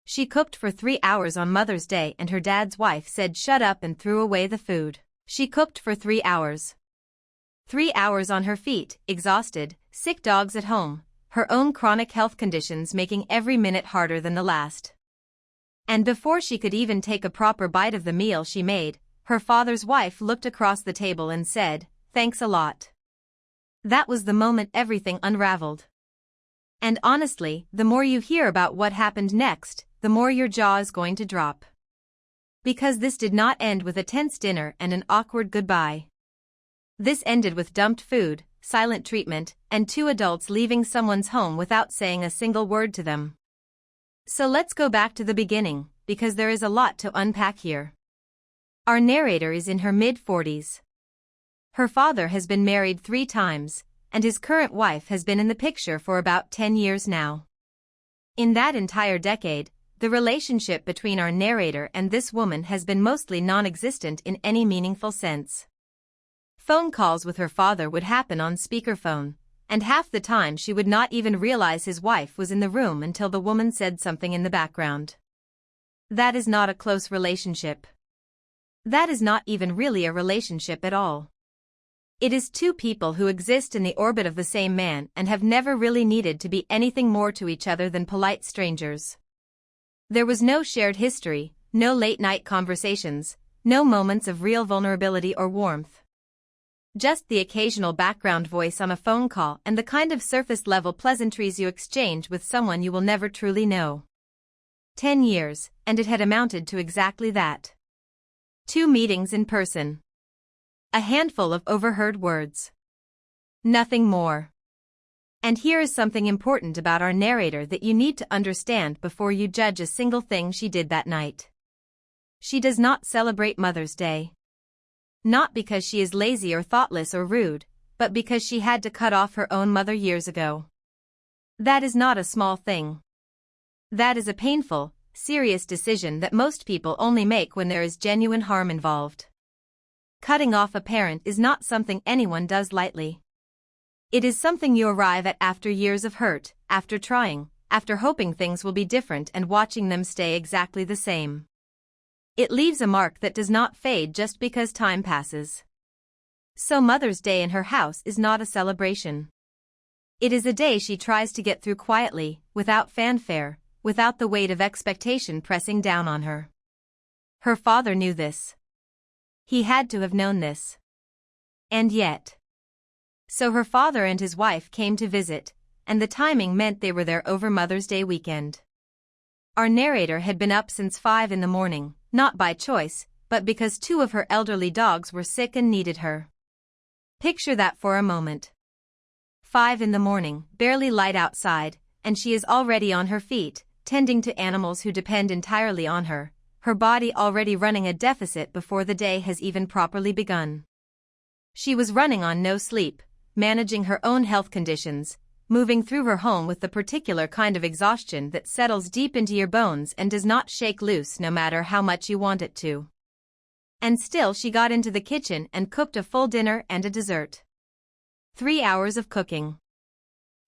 She cooked for 3 hours on Mother's Day and her dad's wife said shut up and threw away the food. She cooked for 3 hours. 3 hours on her feet, exhausted, sick dogs at home, her own chronic health conditions making every minute harder than the last. And before she could even take a proper bite of the meal she made, her father's wife looked across the table and said, "Thanks a lot." That was the moment everything unraveled. And honestly, the more you hear about what happened next, the more your jaw is going to drop. Because this did not end with a tense dinner and an awkward goodbye. This ended with dumped food, silent treatment, and 2 adults leaving someone's home without saying a single word to them. So let's go back to the beginning, because there is a lot to unpack here. Our narrator is in her mid-40s. Her father has been married 3 times, and his current wife has been in the picture for about 10 years now. In that entire decade, the relationship between our narrator and this woman has been mostly non-existent in any meaningful sense. Phone calls with her father would happen on speakerphone, and half the time she would not even realize his wife was in the room until the woman said something in the background. That is not a close relationship. That is not even really a relationship at all. It is 2 people who exist in the orbit of the same man and have never really needed to be anything more to each other than polite strangers. There was no shared history, no late-night conversations, no moments of real vulnerability or warmth. Just the occasional background voice on a phone call and the kind of surface-level pleasantries you exchange with someone you will never truly know. 10 years, and it had amounted to exactly that. 2 meetings in person. A handful of overheard words. Nothing more. And here is something important about our narrator that you need to understand before you judge a single thing she did that night. She does not celebrate Mother's Day. Not because she is lazy or thoughtless or rude, but because she had to cut off her own mother years ago. That is not a small thing. That is a painful, serious decision that most people only make when there is genuine harm involved. Cutting off a parent is not something anyone does lightly. It is something you arrive at after years of hurt, after trying, after hoping things will be different and watching them stay exactly the same. It leaves a mark that does not fade just because time passes. So Mother's Day in her house is not a celebration. It is a day she tries to get through quietly, without fanfare, without the weight of expectation pressing down on her. Her father knew this. He had to have known this. And yet. So her father and his wife came to visit, and the timing meant they were there over Mother's Day weekend. Our narrator had been up since 5 in the morning, not by choice, but because 2 of her elderly dogs were sick and needed her. Picture that for a moment. 5 in the morning, barely light outside, and she is already on her feet, tending to animals who depend entirely on her, her body already running a deficit before the day has even properly begun. She was running on no sleep, managing her own health conditions, moving through her home with the particular kind of exhaustion that settles deep into your bones and does not shake loose no matter how much you want it to. And still she got into the kitchen and cooked a full dinner and a dessert. 3 hours of cooking.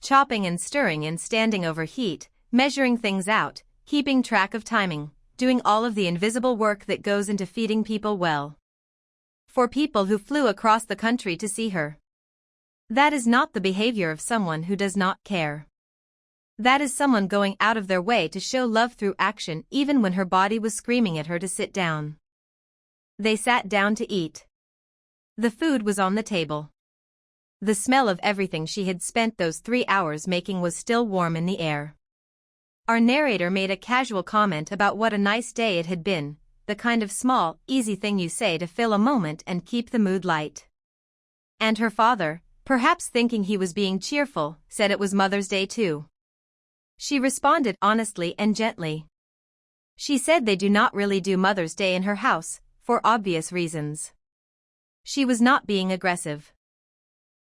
Chopping and stirring and standing over heat, measuring things out, keeping track of timing, doing all of the invisible work that goes into feeding people well. For people who flew across the country to see her. That is not the behavior of someone who does not care. That is someone going out of their way to show love through action even when her body was screaming at her to sit down. They sat down to eat. The food was on the table. The smell of everything she had spent those 3 hours making was still warm in the air. Our narrator made a casual comment about what a nice day it had been, the kind of small, easy thing you say to fill a moment and keep the mood light. And her father, perhaps thinking he was being cheerful, said it was Mother's Day too. She responded honestly and gently. She said they do not really do Mother's Day in her house, for obvious reasons. She was not being aggressive.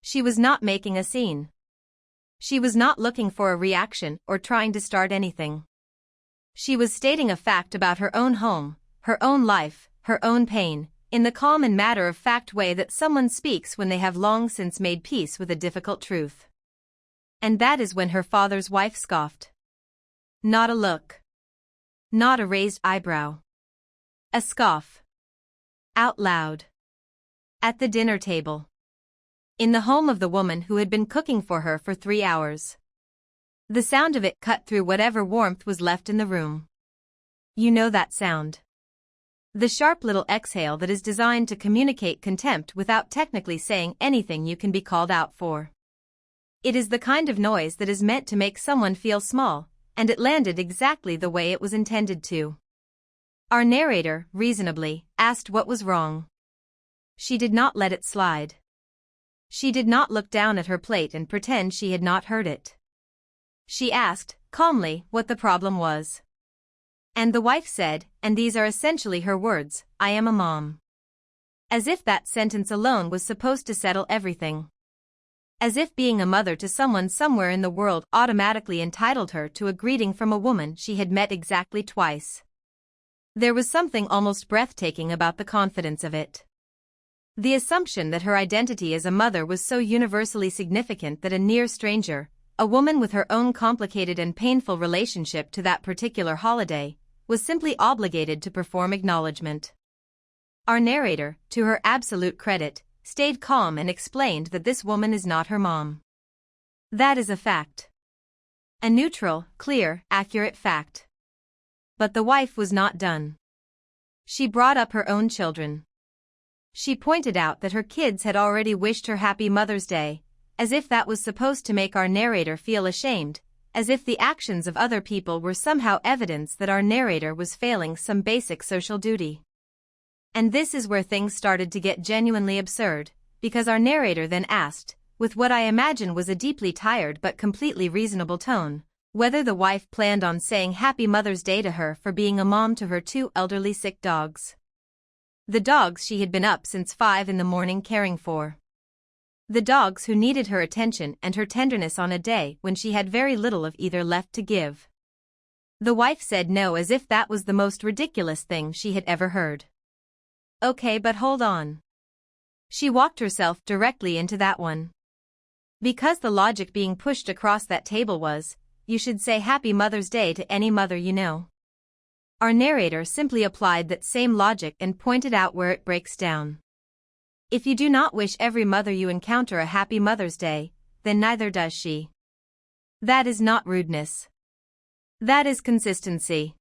She was not making a scene. She was not looking for a reaction or trying to start anything. She was stating a fact about her own home, her own life, her own pain, in the calm and matter-of-fact way that someone speaks when they have long since made peace with a difficult truth. And that is when her father's wife scoffed. Not a look. not a raised eyebrow. A scoff. Out loud. At the dinner table. In the home of the woman who had been cooking for her for 3 hours. The sound of it cut through whatever warmth was left in the room. You know that sound. The sharp little exhale that is designed to communicate contempt without technically saying anything you can be called out for. It is the kind of noise that is meant to make someone feel small, and it landed exactly the way it was intended to. Our narrator, reasonably, asked what was wrong. She did not let it slide. She did not look down at her plate and pretend she had not heard it. She asked, calmly, what the problem was. And the wife said, and these are essentially her words, I am a mom. As if that sentence alone was supposed to settle everything. As if being a mother to someone somewhere in the world automatically entitled her to a greeting from a woman she had met exactly twice. There was something almost breathtaking about the confidence of it. The assumption that her identity as a mother was so universally significant that a near stranger, a woman with her own complicated and painful relationship to that particular holiday, was simply obligated to perform acknowledgement. Our narrator, to her absolute credit, stayed calm and explained that this woman is not her mom. That is a fact. A neutral, clear, accurate fact. But the wife was not done. She brought up her own children. She pointed out that her kids had already wished her Happy Mother's Day, as if that was supposed to make our narrator feel ashamed, as if the actions of other people were somehow evidence that our narrator was failing some basic social duty. And this is where things started to get genuinely absurd, because our narrator then asked, with what I imagine was a deeply tired but completely reasonable tone, whether the wife planned on saying Happy Mother's Day to her for being a mom to her 2 elderly sick dogs. The dogs she had been up since 5 in the morning caring for. The dogs who needed her attention and her tenderness on a day when she had very little of either left to give. The wife said no as if that was the most ridiculous thing she had ever heard. Okay, but hold on. She walked herself directly into that one. Because the logic being pushed across that table was, you should say Happy Mother's Day to any mother you know. Our narrator simply applied that same logic and pointed out where it breaks down. If you do not wish every mother you encounter a Happy Mother's Day, then neither does she. That is not rudeness. That is consistency.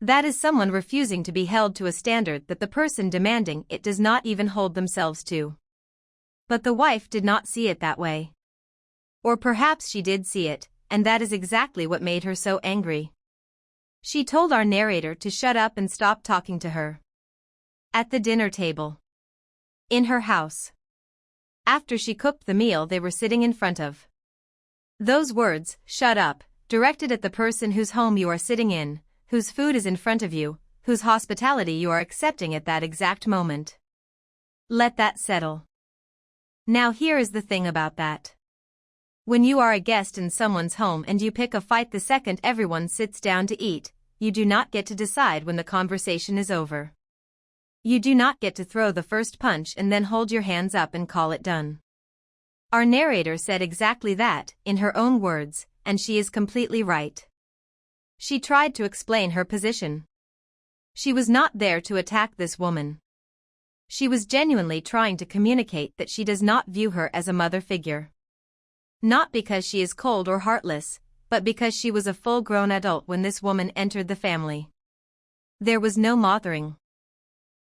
That is someone refusing to be held to a standard that the person demanding it does not even hold themselves to. But the wife did not see it that way. Or perhaps she did see it, and that is exactly what made her so angry. She told our narrator to shut up and stop talking to her. At the dinner table. In her house. After she cooked the meal they were sitting in front of. Those words, shut up, directed at the person whose home you are sitting in, whose food is in front of you, whose hospitality you are accepting at that exact moment. Let that settle. Now here is the thing about that. When you are a guest in someone's home and you pick a fight the second everyone sits down to eat, you do not get to decide when the conversation is over. You do not get to throw the first punch and then hold your hands up and call it done. Our narrator said exactly that, in her own words, and she is completely right. She tried to explain her position. She was not there to attack this woman. She was genuinely trying to communicate that she does not view her as a mother figure. Not because she is cold or heartless, but because she was a full-grown adult when this woman entered the family. There was no mothering.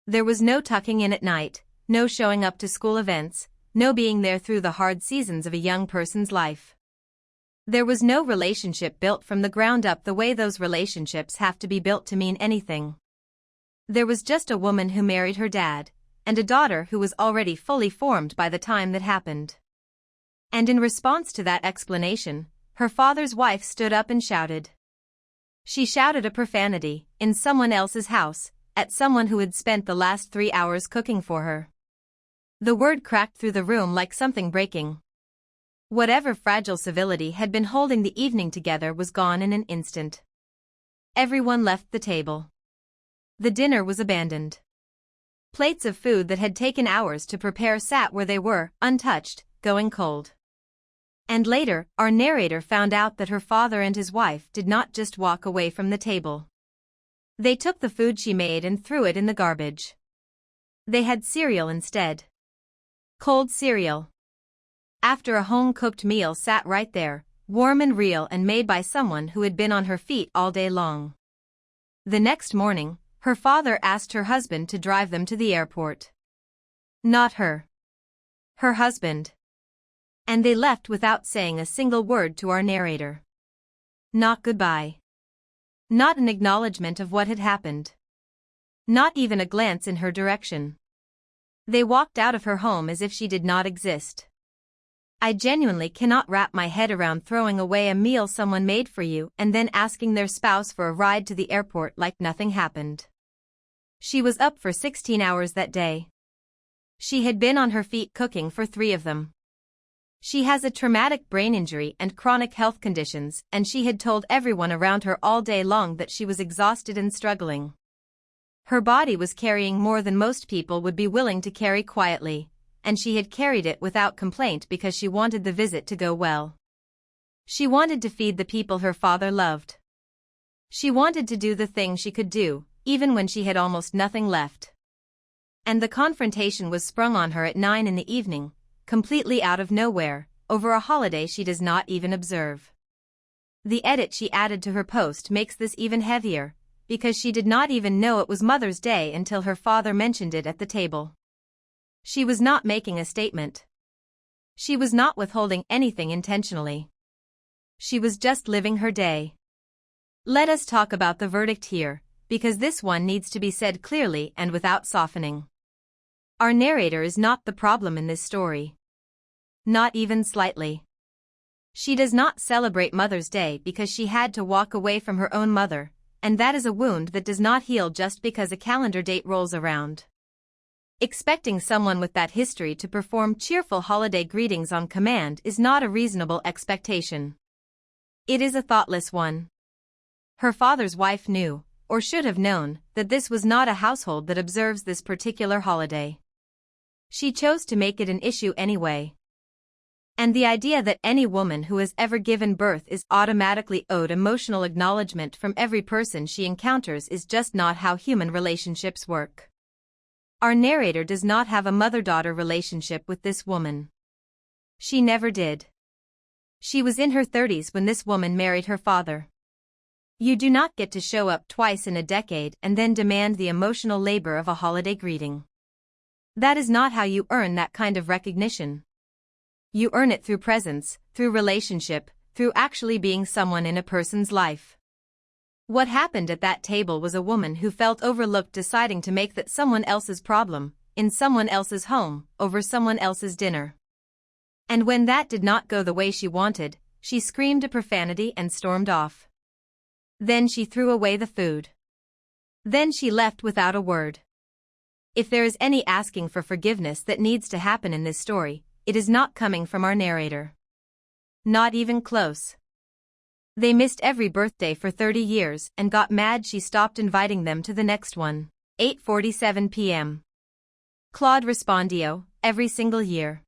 There was no tucking in at night, no showing up to school events, no being there through the hard seasons of a young person's life. There was no relationship built from the ground up the way those relationships have to be built to mean anything. There was just a woman who married her dad, and a daughter who was already fully formed by the time that happened. And in response to that explanation, her father's wife stood up and shouted. She shouted a profanity, in someone else's house, at someone who had spent the last 3 hours cooking for her. The word cracked through the room like something breaking. Whatever fragile civility had been holding the evening together was gone in an instant. Everyone left the table. The dinner was abandoned. Plates of food that had taken hours to prepare sat where they were, untouched, going cold. And later, our narrator found out that her father and his wife did not just walk away from the table. They took the food she made and threw it in the garbage. They had cereal instead. Cold cereal. After a home-cooked meal sat right there, warm and real and made by someone who had been on her feet all day long. The next morning, her father asked her husband to drive them to the airport. Not her. Her husband. And they left without saying a single word to our narrator. Not goodbye. Not an acknowledgement of what had happened. Not even a glance in her direction. They walked out of her home as if she did not exist. I genuinely cannot wrap my head around throwing away a meal someone made for you and then asking their spouse for a ride to the airport like nothing happened. She was up for 16 hours that day. She had been on her feet cooking for 3 of them. She has a traumatic brain injury and chronic health conditions, and she had told everyone around her all day long that she was exhausted and struggling. Her body was carrying more than most people would be willing to carry quietly, and she had carried it without complaint because she wanted the visit to go well. She wanted to feed the people her father loved. She wanted to do the thing she could do, even when she had almost nothing left. And the confrontation was sprung on her at 9 in the evening, completely out of nowhere, over a holiday she does not even observe. The edit she added to her post makes this even heavier, because she did not even know it was Mother's Day until her father mentioned it at the table. She was not making a statement. She was not withholding anything intentionally. She was just living her day. Let us talk about the verdict here, because this one needs to be said clearly and without softening. Our narrator is not the problem in this story. Not even slightly. She does not celebrate Mother's Day because she had to walk away from her own mother, and that is a wound that does not heal just because a calendar date rolls around. Expecting someone with that history to perform cheerful holiday greetings on command is not a reasonable expectation. It is a thoughtless one. Her father's wife knew, or should have known, that this was not a household that observes this particular holiday. She chose to make it an issue anyway. And the idea that any woman who has ever given birth is automatically owed emotional acknowledgement from every person she encounters is just not how human relationships work. Our narrator does not have a mother-daughter relationship with this woman. She never did. She was in her 30s when this woman married her father. You do not get to show up twice in a decade and then demand the emotional labor of a holiday greeting. That is not how you earn that kind of recognition. You earn it through presence, through relationship, through actually being someone in a person's life. What happened at that table was a woman who felt overlooked deciding to make that someone else's problem, in someone else's home, over someone else's dinner. And when that did not go the way she wanted, she screamed a profanity and stormed off. Then she threw away the food. Then she left without a word. If there is any asking for forgiveness that needs to happen in this story, it is not coming from our narrator. Not even close. They missed every birthday for 30 years and got mad she stopped inviting them to the next one. 8:47 p.m. Claude Respondio, every single year.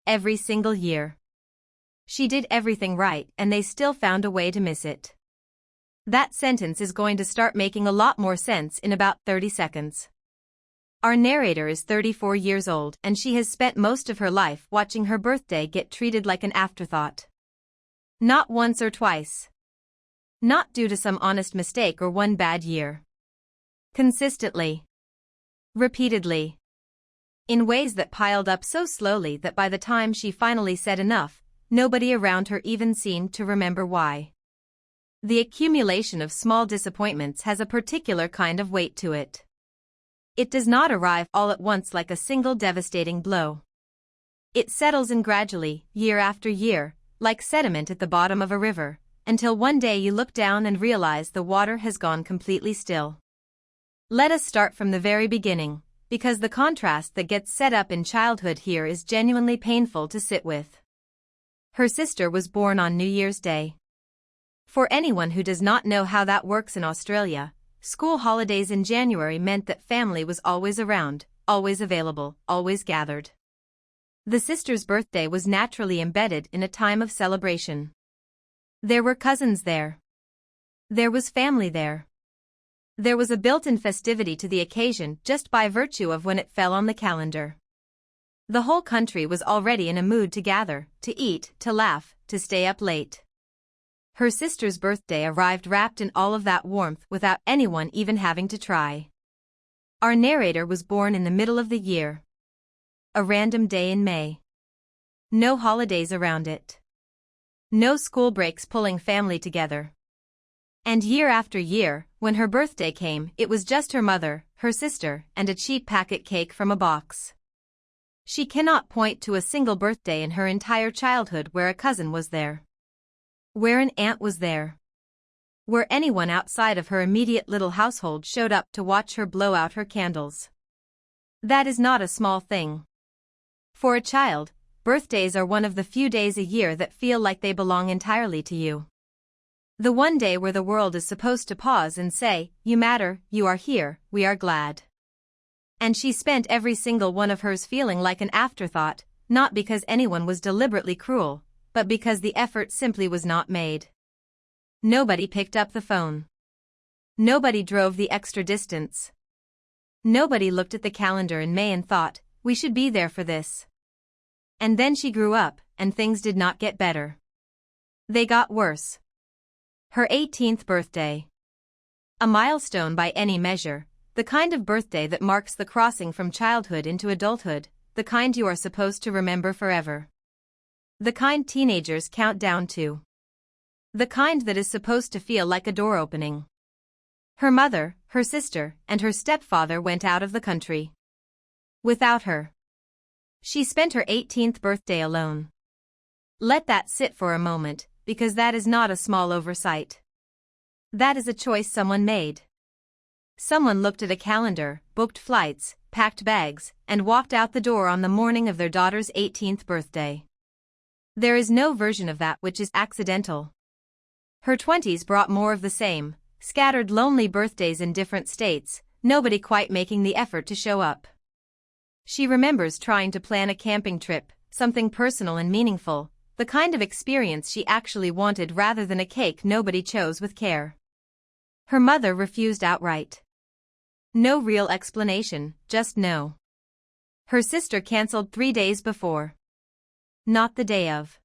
Every single year. She did everything right and they still found a way to miss it. That sentence is going to start making a lot more sense in about 30 seconds. Our narrator is 34 years old and she has spent most of her life watching her birthday get treated like an afterthought. Not once or twice. Not due to some honest mistake or one bad year. Consistently. Repeatedly. In ways that piled up so slowly that by the time she finally said enough, nobody around her even seemed to remember why. The accumulation of small disappointments has a particular kind of weight to it. It does not arrive all at once like a single devastating blow. It settles in gradually, year after year, like sediment at the bottom of a river, until one day you look down and realize the water has gone completely still. Let us start from the very beginning, because the contrast that gets set up in childhood here is genuinely painful to sit with. Her sister was born on New Year's Day. For anyone who does not know how that works in Australia, school holidays in January meant that family was always around, always available, always gathered. The sister's birthday was naturally embedded in a time of celebration. There were cousins there. There was family there. There was a built-in festivity to the occasion just by virtue of when it fell on the calendar. The whole country was already in a mood to gather, to eat, to laugh, to stay up late. Her sister's birthday arrived wrapped in all of that warmth without anyone even having to try. Our narrator was born in the middle of the year. A random day in May. No holidays around it. No school breaks pulling family together. And year after year, when her birthday came, it was just her mother, her sister, and a cheap packet cake from a box. She cannot point to a single birthday in her entire childhood where a cousin was there. Where an aunt was there. Where anyone outside of her immediate little household showed up to watch her blow out her candles. That is not a small thing. For a child, birthdays are one of the few days a year that feel like they belong entirely to you. The one day where the world is supposed to pause and say, "You matter, you are here, we are glad." And she spent every single one of hers feeling like an afterthought, not because anyone was deliberately cruel, but because the effort simply was not made. Nobody picked up the phone. Nobody drove the extra distance. Nobody looked at the calendar in May and thought, "We should be there for this." And then she grew up, and things did not get better. They got worse. Her 18th birthday. A milestone by any measure. The kind of birthday that marks the crossing from childhood into adulthood, the kind you are supposed to remember forever. The kind teenagers count down to. The kind that is supposed to feel like a door opening. Her mother, her sister, and her stepfather went out of the country. Without her. She spent her 18th birthday alone. Let that sit for a moment, because that is not a small oversight. That is a choice someone made. Someone looked at a calendar, booked flights, packed bags, and walked out the door on the morning of their daughter's 18th birthday. There is no version of that which is accidental. Her 20s brought more of the same, scattered lonely birthdays in different states, nobody quite making the effort to show up. She remembers trying to plan a camping trip, something personal and meaningful, the kind of experience she actually wanted rather than a cake nobody chose with care. Her mother refused outright. No real explanation, just no. Her sister cancelled 3 days before. Not the day of.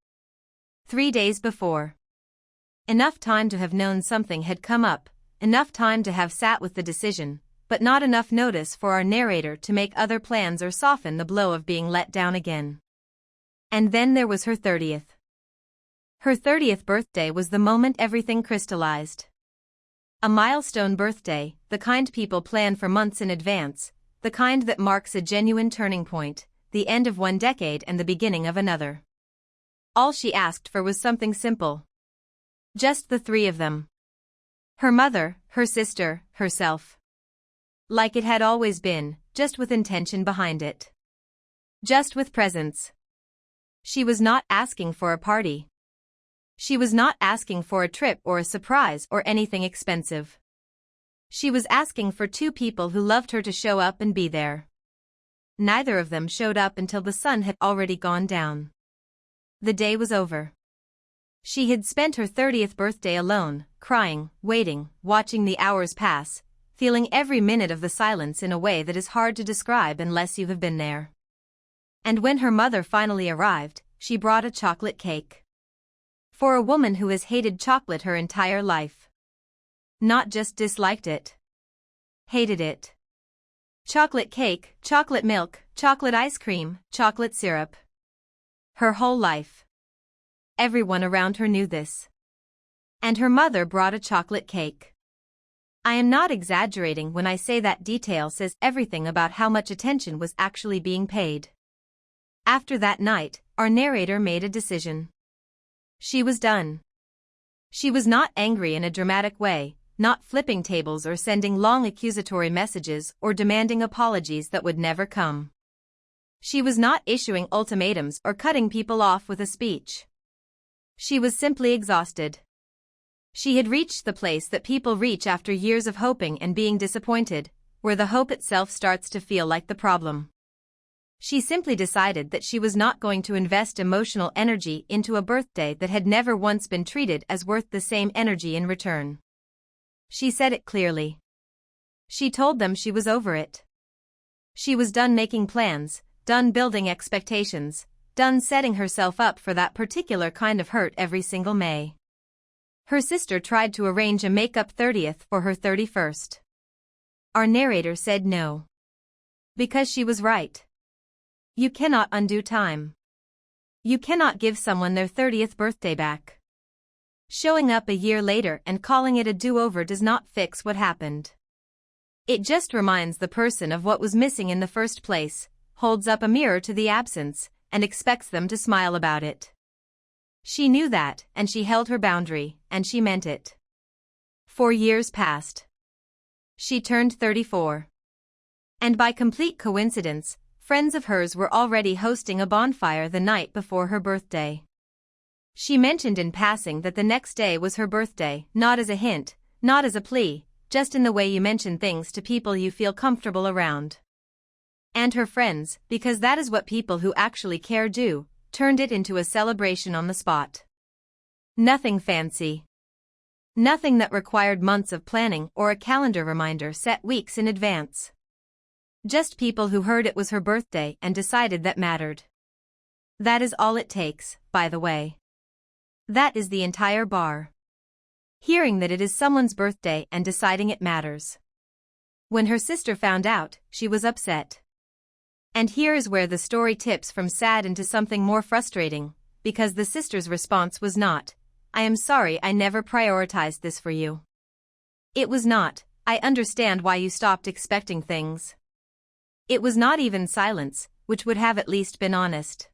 3 days before. Enough time to have known something had come up, enough time to have sat with the decision, but not enough notice for our narrator to make other plans or soften the blow of being let down again. And then there was her 30th. Her 30th birthday was the moment everything crystallized. A milestone birthday, the kind people plan for months in advance, the kind that marks a genuine turning point, the end of one decade and the beginning of another. All she asked for was something simple. Just the three of them. Her mother, her sister, herself. Like it had always been, just with intention behind it. Just with presence. She was not asking for a party. She was not asking for a trip or a surprise or anything expensive. She was asking for two people who loved her to show up and be there. Neither of them showed up until the sun had already gone down. The day was over. She had spent her 30th birthday alone, crying, waiting, watching the hours pass, feeling every minute of the silence in a way that is hard to describe unless you have been there. And when her mother finally arrived, she brought a chocolate cake. For a woman who has hated chocolate her entire life. Not just disliked it. Hated it. Chocolate cake, chocolate milk, chocolate ice cream, chocolate syrup. Her whole life. Everyone around her knew this. And her mother brought a chocolate cake. I am not exaggerating when I say that detail says everything about how much attention was actually being paid. After that night, our narrator made a decision. She was done. She was not angry in a dramatic way, not flipping tables or sending long accusatory messages or demanding apologies that would never come. She was not issuing ultimatums or cutting people off with a speech. She was simply exhausted. She had reached the place that people reach after years of hoping and being disappointed, where the hope itself starts to feel like the problem. She simply decided that she was not going to invest emotional energy into a birthday that had never once been treated as worth the same energy in return. She said it clearly. She told them she was over it. She was done making plans, done building expectations, done setting herself up for that particular kind of hurt every single May. Her sister tried to arrange a make-up 30th for her 31st. Our narrator said no. Because she was right. You cannot undo time. You cannot give someone their 30th birthday back. Showing up a year later and calling it a do-over does not fix what happened. It just reminds the person of what was missing in the first place, holds up a mirror to the absence, and expects them to smile about it. She knew that, and she held her boundary, and she meant it. 4 years passed. She turned 34. And by complete coincidence, friends of hers were already hosting a bonfire the night before her birthday. She mentioned in passing that the next day was her birthday, not as a hint, not as a plea, just in the way you mention things to people you feel comfortable around. And her friends, because that is what people who actually care do, turned it into a celebration on the spot. Nothing fancy. Nothing that required months of planning or a calendar reminder set weeks in advance. Just people who heard it was her birthday and decided that mattered. That is all it takes, by the way. That is the entire bar. Hearing that it is someone's birthday and deciding it matters. When her sister found out, she was upset. And here is where the story tips from sad into something more frustrating, because the sister's response was not, "I am sorry I never prioritized this for you." It was not, "I understand why you stopped expecting things." It was not even silence, which would have at least been honest.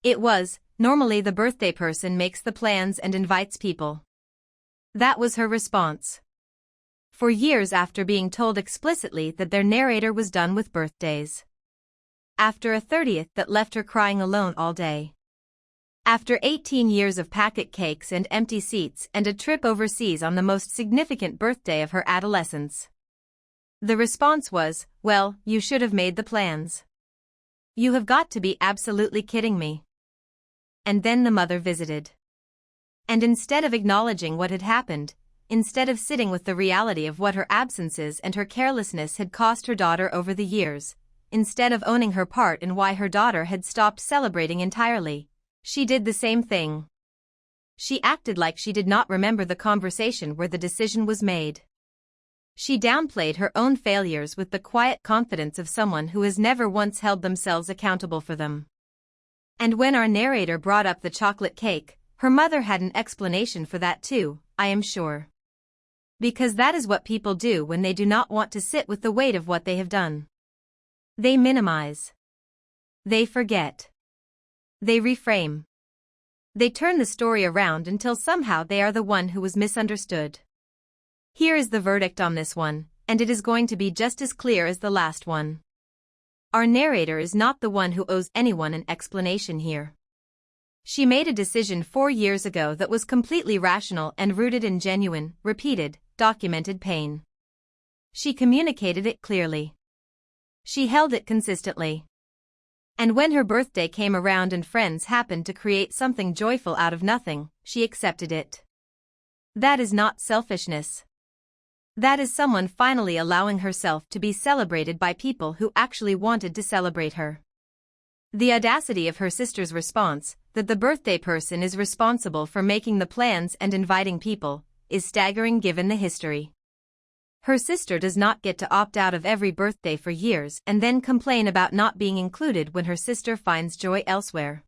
It was, "Normally the birthday person makes the plans and invites people." That was her response. For years after being told explicitly that their narrator was done with birthdays. After a 30th that left her crying alone all day. After 18 years of packet cakes and empty seats and a trip overseas on the most significant birthday of her adolescence. The response was, "Well, you should have made the plans. You have got to be absolutely kidding me." And then the mother visited. And instead of acknowledging what had happened, instead of sitting with the reality of what her absences and her carelessness had cost her daughter over the years, instead of owning her part in why her daughter had stopped celebrating entirely, she did the same thing. She acted like she did not remember the conversation where the decision was made. She downplayed her own failures with the quiet confidence of someone who has never once held themselves accountable for them. And when our narrator brought up the chocolate cake, her mother had an explanation for that too, I am sure. Because that is what people do when they do not want to sit with the weight of what they have done. They minimize. They forget. They reframe. They turn the story around until somehow they are the one who was misunderstood. Here is the verdict on this one, and it is going to be just as clear as the last one. Our narrator is not the one who owes anyone an explanation here. She made a decision 4 years ago that was completely rational and rooted in genuine, repeated, documented pain. She communicated it clearly. She held it consistently. And when her birthday came around and friends happened to create something joyful out of nothing, she accepted it. That is not selfishness. That is someone finally allowing herself to be celebrated by people who actually wanted to celebrate her. The audacity of her sister's response, that the birthday person is responsible for making the plans and inviting people, is staggering given the history. Her sister does not get to opt out of every birthday for years and then complain about not being included when her sister finds joy elsewhere.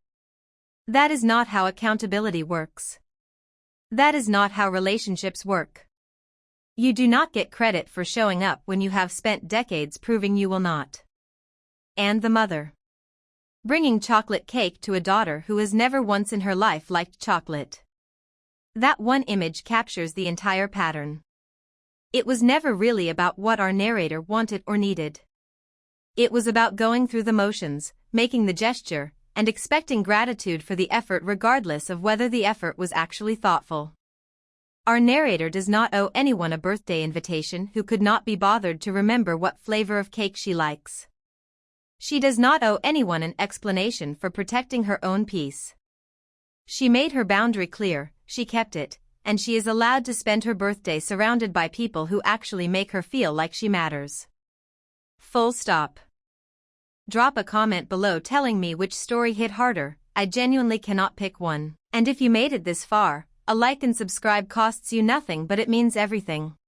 That is not how accountability works. That is not how relationships work. You do not get credit for showing up when you have spent decades proving you will not. And the mother. Bringing chocolate cake to a daughter who has never once in her life liked chocolate. That one image captures the entire pattern. It was never really about what our narrator wanted or needed. It was about going through the motions, making the gesture, and expecting gratitude for the effort regardless of whether the effort was actually thoughtful. Our narrator does not owe anyone a birthday invitation who could not be bothered to remember what flavor of cake she likes. She does not owe anyone an explanation for protecting her own peace. She made her boundary clear, she kept it, and she is allowed to spend her birthday surrounded by people who actually make her feel like she matters. Full stop. Drop a comment below telling me which story hit harder. I genuinely cannot pick one. And if you made it this far, a like and subscribe costs you nothing, but it means everything.